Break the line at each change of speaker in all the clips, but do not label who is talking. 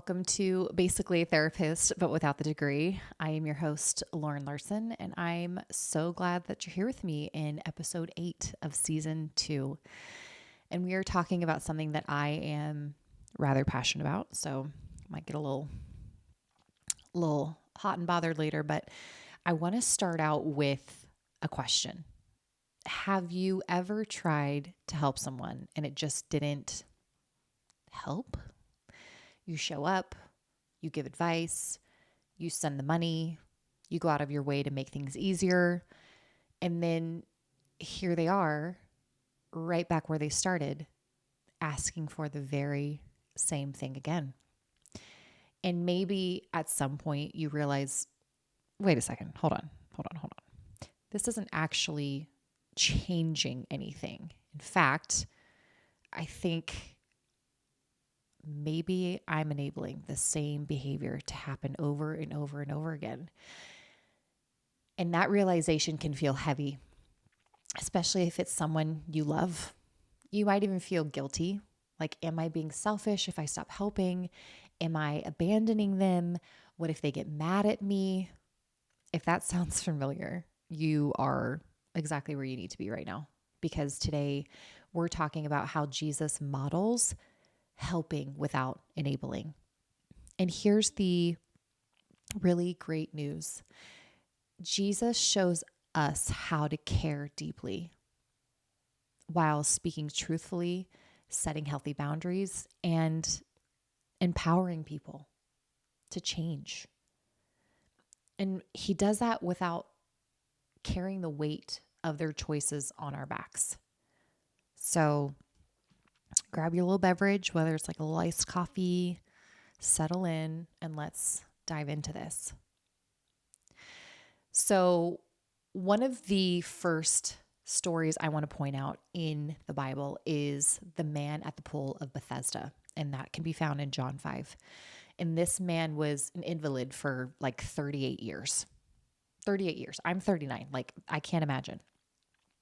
Welcome to Basically a Therapist, but without the degree. I am your host, Lauren Larson, and I'm so glad that you're here with me in episode 8 of season 2. And we are talking about something that I am rather passionate about, so might get a little hot and bothered later, but I want to start out with a question. Have you ever tried to help someone and it just didn't help? You show up, you give advice, you send the money, you go out of your way to make things easier, and then here they are, right back where they started, asking for the very same thing again. And maybe at some point you realize, wait a second, hold on. This isn't actually changing anything. In fact, I think maybe I'm enabling the same behavior to happen over and over and over again. And that realization can feel heavy, especially if it's someone you love. You might even feel guilty. Like, am I being selfish if I stop helping? Am I abandoning them? What if they get mad at me? If that sounds familiar, you are exactly where you need to be right now. Because today we're talking about how Jesus models helping without enabling. And here's the really great news. Jesus shows us how to care deeply while speaking truthfully, setting healthy boundaries, and empowering people to change. And he does that without carrying the weight of their choices on our backs. So grab your little beverage, whether it's like a little iced coffee, settle in, and let's dive into this. So one of the first stories I want to point out in the Bible is the man at the pool of Bethesda, and that can be found in John 5. And this man was an invalid for like 38 years. 38 years. I'm 39. Like, I can't imagine.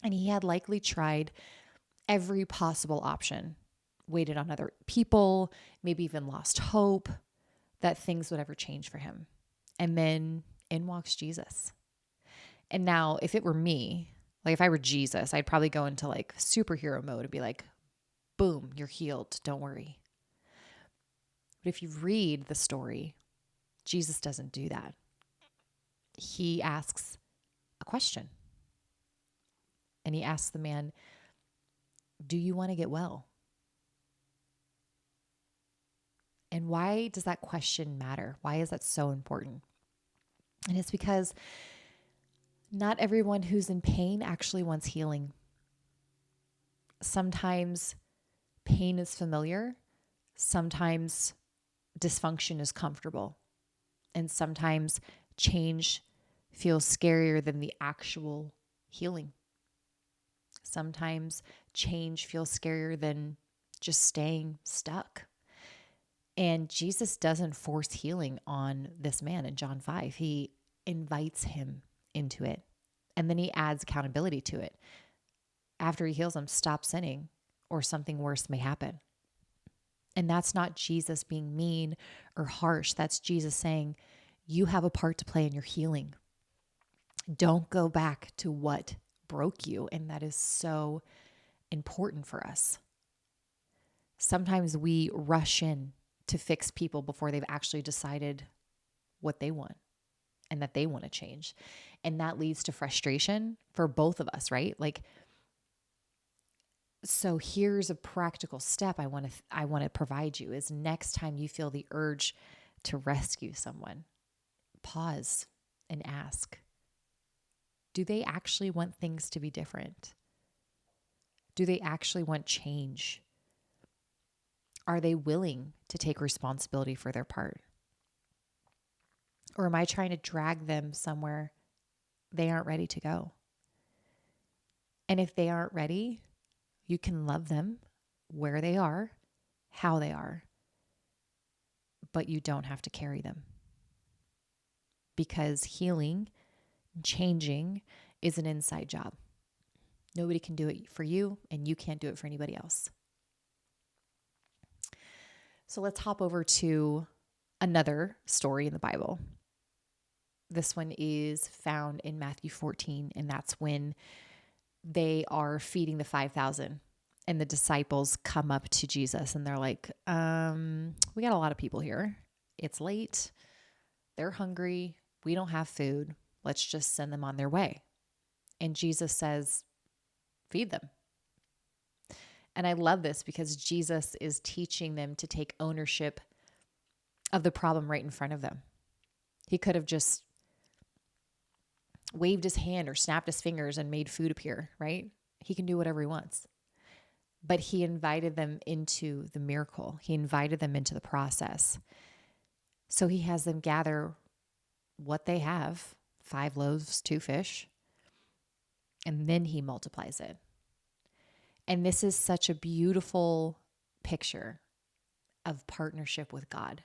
And he had likely tried every possible option, waited on other people, maybe even lost hope that things would ever change for him. And then in walks Jesus. And now if it were me, like if I were Jesus, I'd probably go into like superhero mode and be like, boom, you're healed. Don't worry. But if you read the story, Jesus doesn't do that. He asks a question. And he asks the man, do you want to get well? And why does that question matter? Why is that so important? And it's because not everyone who's in pain actually wants healing. Sometimes pain is familiar. Sometimes dysfunction is comfortable. And sometimes change feels scarier than the actual healing. Sometimes change feels scarier than just staying stuck. And Jesus doesn't force healing on this man in John 5. He invites him into it. And then he adds accountability to it. After he heals him, stop sinning or something worse may happen. And that's not Jesus being mean or harsh. That's Jesus saying, you have a part to play in your healing. Don't go back to what broke you. And that is so important for us. Sometimes we rush in to fix people before they've actually decided what they want and that they want to change. And that leads to frustration for both of us, right? Like, so here's a practical step I want to provide you is next time you feel the urge to rescue someone, pause and ask, do they actually want things to be different? Do they actually want change? Are they willing to take responsibility for their part? Or am I trying to drag them somewhere they aren't ready to go? And if they aren't ready, you can love them where they are, how they are, but you don't have to carry them. Because healing, changing is an inside job. Nobody can do it for you, and you can't do it for anybody else. So let's hop over to another story in the Bible. This one is found in Matthew 14, and that's when they are feeding the 5,000. And the disciples come up to Jesus and they're like, we got a lot of people here. It's late. They're hungry. We don't have food. Let's just send them on their way. And Jesus says, feed them. And I love this because Jesus is teaching them to take ownership of the problem right in front of them. He could have just waved his hand or snapped his fingers and made food appear, right? He can do whatever he wants. But he invited them into the miracle. He invited them into the process. So he has them gather what they have, 5 loaves, 2 fish, and then he multiplies it. And this is such a beautiful picture of partnership with God.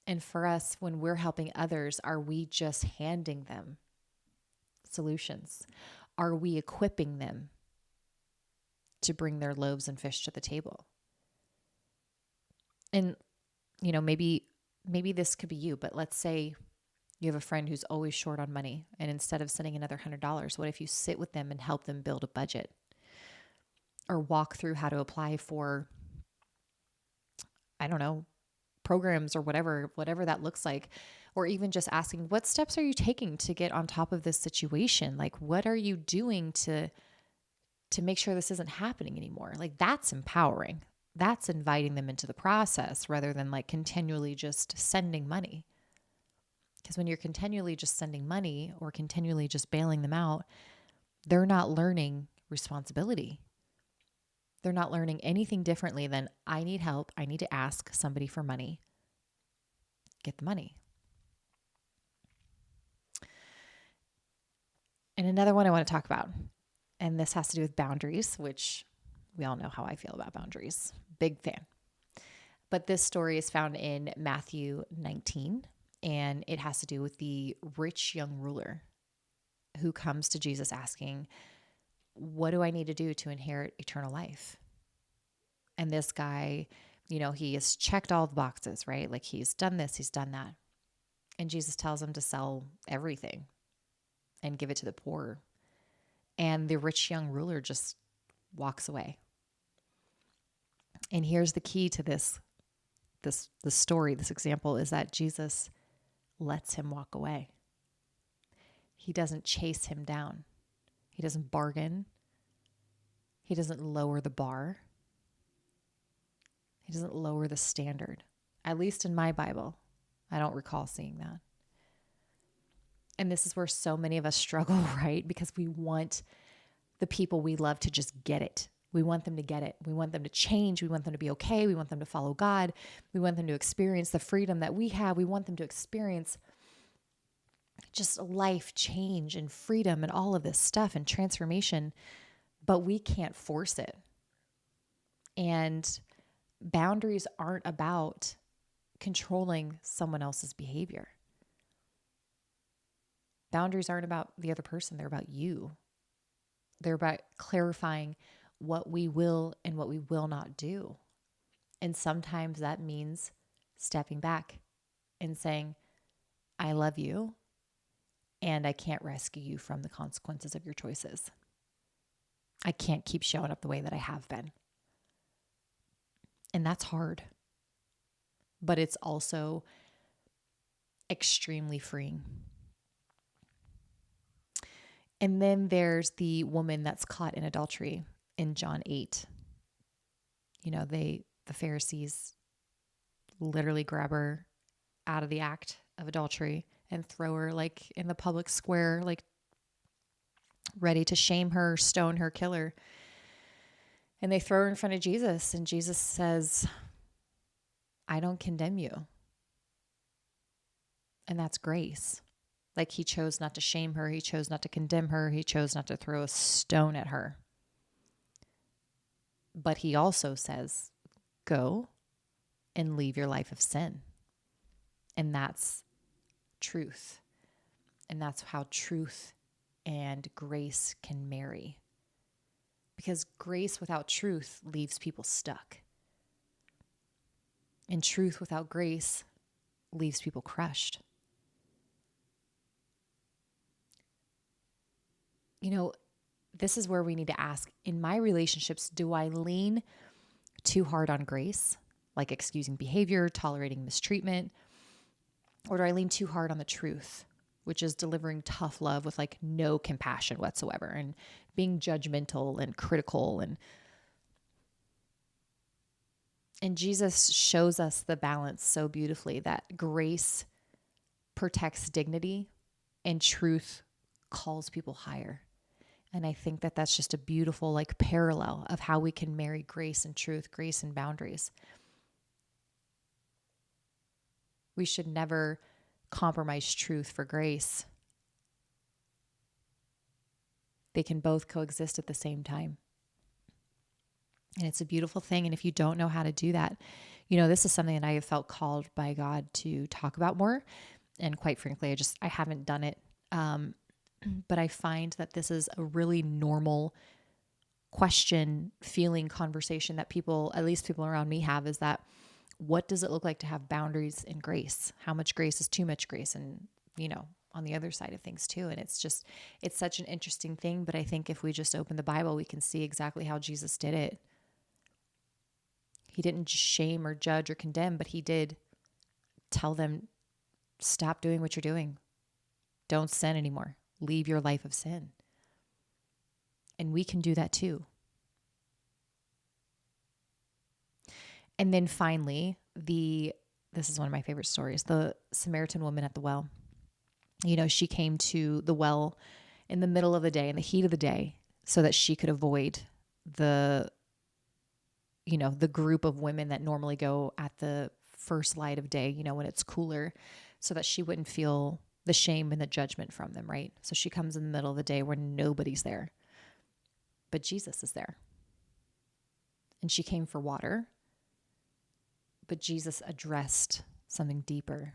And for us, when we're helping others, are we just handing them solutions? Are we equipping them to bring their loaves and fish to the table? And, maybe this could be you, but let's say you have a friend who's always short on money, and instead of sending another $100, what if you sit with them and help them build a budget or walk through how to apply for, I don't know, programs or whatever that looks like, or even just asking, what steps are you taking to get on top of this situation? Like, what are you doing to make sure this isn't happening anymore? Like, that's empowering. That's inviting them into the process rather than like continually just sending money. Because when you're continually just sending money or continually just bailing them out, they're not learning responsibility. They're not learning anything differently than, I need help. I need to ask somebody for money. Get the money. And another one I want to talk about, and this has to do with boundaries, which we all know how I feel about boundaries. Big fan. But this story is found in Matthew 19, and it has to do with the rich young ruler who comes to Jesus asking, what do I need to do to inherit eternal life? And this guy, he has checked all the boxes, right? Like, he's done this, he's done that. And Jesus tells him to sell everything and give it to the poor. And the rich young ruler just walks away. And here's the key to this story, this example, is that Jesus lets him walk away. He doesn't chase him down. He doesn't bargain. He doesn't lower the bar. He doesn't lower the standard. At least in my Bible, I don't recall seeing that. And this is where so many of us struggle, right? Because we want the people we love to just get it. We want them to get it. We want them to change. We want them to be okay. We want them to follow God. We want them to experience the freedom that we have. We want them to experience just life change and freedom and all of this stuff and transformation, but we can't force it. And boundaries aren't about controlling someone else's behavior. Boundaries aren't about the other person. They're about you. They're about clarifying what we will and what we will not do. And sometimes that means stepping back and saying, I love you, and I can't rescue you from the consequences of your choices. I can't keep showing up the way that I have been. And that's hard. But it's also extremely freeing. And then there's the woman that's caught in adultery in John 8. The Pharisees literally grab her out of the act of adultery and throw her like in the public square, like ready to shame her, stone her, kill her. And they throw her in front of Jesus, and Jesus says, I don't condemn you. And that's grace. Like, he chose not to shame her. He chose not to condemn her. He chose not to throw a stone at her. But he also says, go and leave your life of sin. And that's truth. And that's how truth and grace can marry. Because grace without truth leaves people stuck. And truth without grace leaves people crushed. You know, this is where we need to ask, in my relationships, do I lean too hard on grace, like excusing behavior, tolerating mistreatment, or do I lean too hard on the truth, which is delivering tough love with like no compassion whatsoever and being judgmental and critical? And Jesus shows us the balance so beautifully, that grace protects dignity and truth calls people higher. And I think that that's just a beautiful like parallel of how we can marry grace and truth, grace and boundaries. We should never compromise truth for grace. They can both coexist at the same time. And it's a beautiful thing. And if you don't know how to do that, this is something that I have felt called by God to talk about more. And quite frankly, I haven't done it. But I find that this is a really normal question, feeling, conversation that people, at least people around me, have, is that what does it look like to have boundaries and grace? How much grace is too much grace? And, on the other side of things too. And it's such an interesting thing. But I think if we just open the Bible, we can see exactly how Jesus did it. He didn't shame or judge or condemn, but he did tell them, stop doing what you're doing. Don't sin anymore. Leave your life of sin. And we can do that too. And then finally, this is one of my favorite stories, the Samaritan woman at the well. She came to the well in the middle of the day, in the heat of the day, so that she could avoid the group of women that normally go at the first light of day, when it's cooler, so that she wouldn't feel the shame and the judgment from them, right? So she comes in the middle of the day where nobody's there, but Jesus is there. And she came for water, but Jesus addressed something deeper.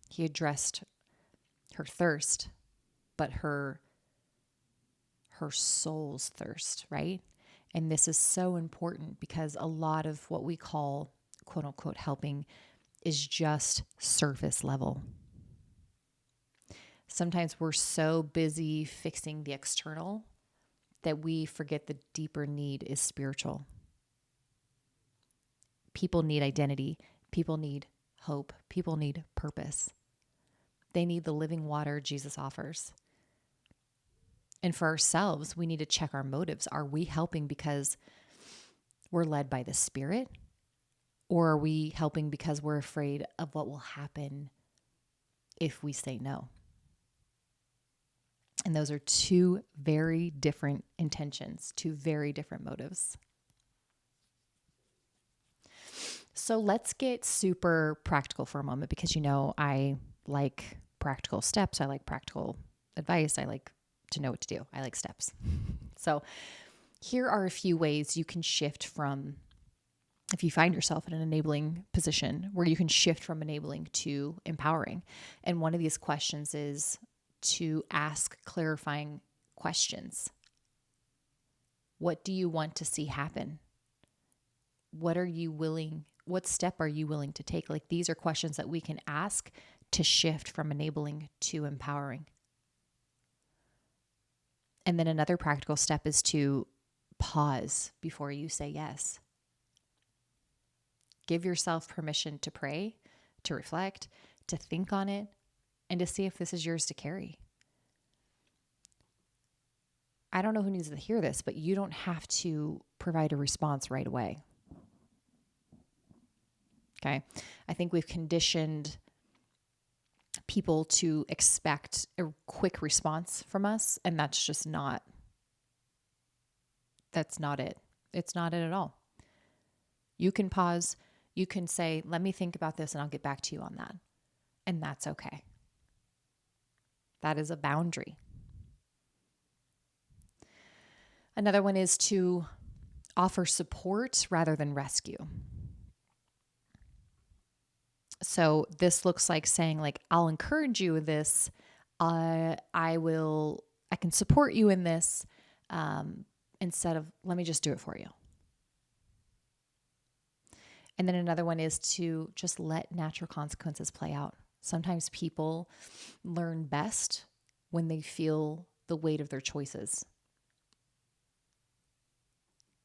He addressed her thirst, but her soul's thirst, right? And this is so important because a lot of what we call quote unquote helping is just surface level. Sometimes we're so busy fixing the external that we forget the deeper need is spiritual. People need identity. People need hope. People need purpose. They need the living water Jesus offers. And for ourselves, we need to check our motives. Are we helping because we're led by the Spirit? Or are we helping because we're afraid of what will happen if we say no? And those are two very different intentions, two very different motives. So let's get super practical for a moment because, I like practical steps. I like practical advice. I like to know what to do. I like steps. So here are a few ways you can shift from, if you find yourself in an enabling position, where you can shift from enabling to empowering. And one of these questions is to ask clarifying questions. What do you want to see happen? What step are you willing to take? Like, these are questions that we can ask to shift from enabling to empowering. And then another practical step is to pause before you say yes. Give yourself permission to pray, to reflect, to think on it, and to see if this is yours to carry. I don't know who needs to hear this, but you don't have to provide a response right away. Okay? I think we've conditioned people to expect a quick response from us, and that's not it. It's not it at all. You can pause. You can say, let me think about this and I'll get back to you on that. And that's okay. That is a boundary. Another one is to offer support rather than rescue. So this looks like saying, like, I'll encourage you in this. I can support you in this, instead of let me just do it for you. And then another one is to just let natural consequences play out. Sometimes people learn best when they feel the weight of their choices.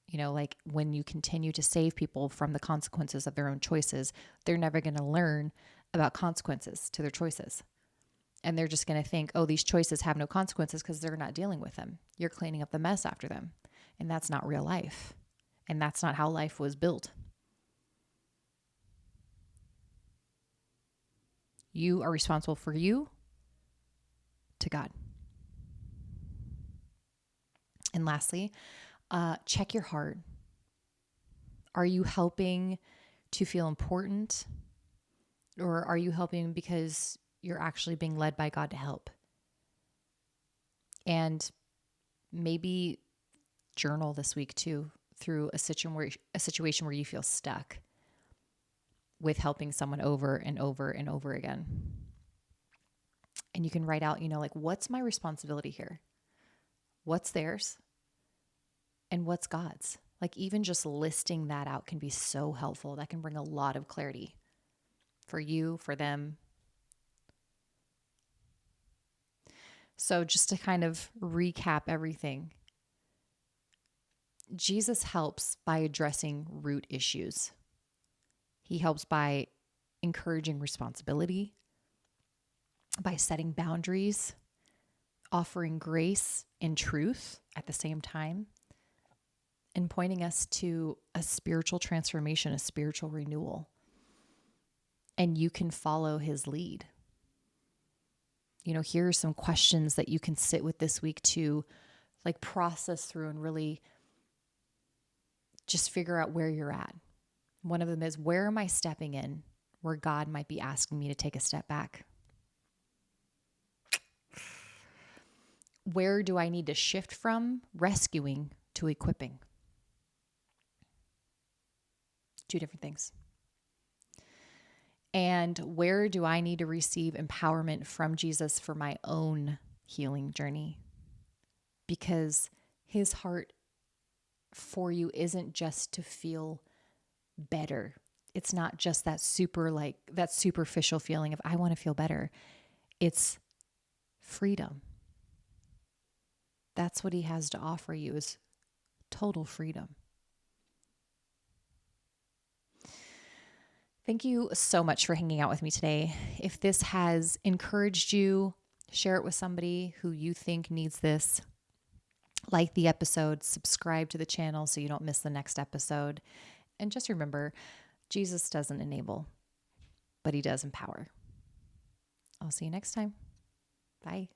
You know, like when you continue to save people from the consequences of their own choices, they're never going to learn about consequences to their choices. And they're just going to think, oh, these choices have no consequences because they're not dealing with them. You're cleaning up the mess after them. And that's not real life. And that's not how life was built. You are responsible for you to God. And lastly, check your heart. Are you helping to feel important? Or are you helping because you're actually being led by God to help? And maybe journal this week too, through a situation where you feel stuck with helping someone over and over and over again. And you can write out, like, what's my responsibility here? What's theirs? And what's God's? Like, even just listing that out can be so helpful. That can bring a lot of clarity for you, for them. So just to kind of recap everything, Jesus helps by addressing root issues. He helps by encouraging responsibility, by setting boundaries, offering grace and truth at the same time, and pointing us to a spiritual transformation, a spiritual renewal. And you can follow his lead. Here are some questions that you can sit with this week to process through and really just figure out where you're at. One of them is, where am I stepping in where God might be asking me to take a step back? Where do I need to shift from rescuing to equipping? Two different things. And where do I need to receive empowerment from Jesus for my own healing journey? Because his heart for you isn't just to feel better. It's not just that that superficial feeling of, I want to feel better. It's freedom. That's what he has to offer you, is total freedom. Thank you so much for hanging out with me today. If this has encouraged you, share it with somebody who you think needs this. Like the episode, subscribe to the channel so you don't miss the next episode. And just remember, Jesus doesn't enable, but he does empower. I'll see you next time. Bye.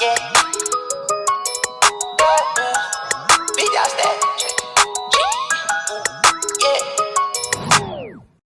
Yeah.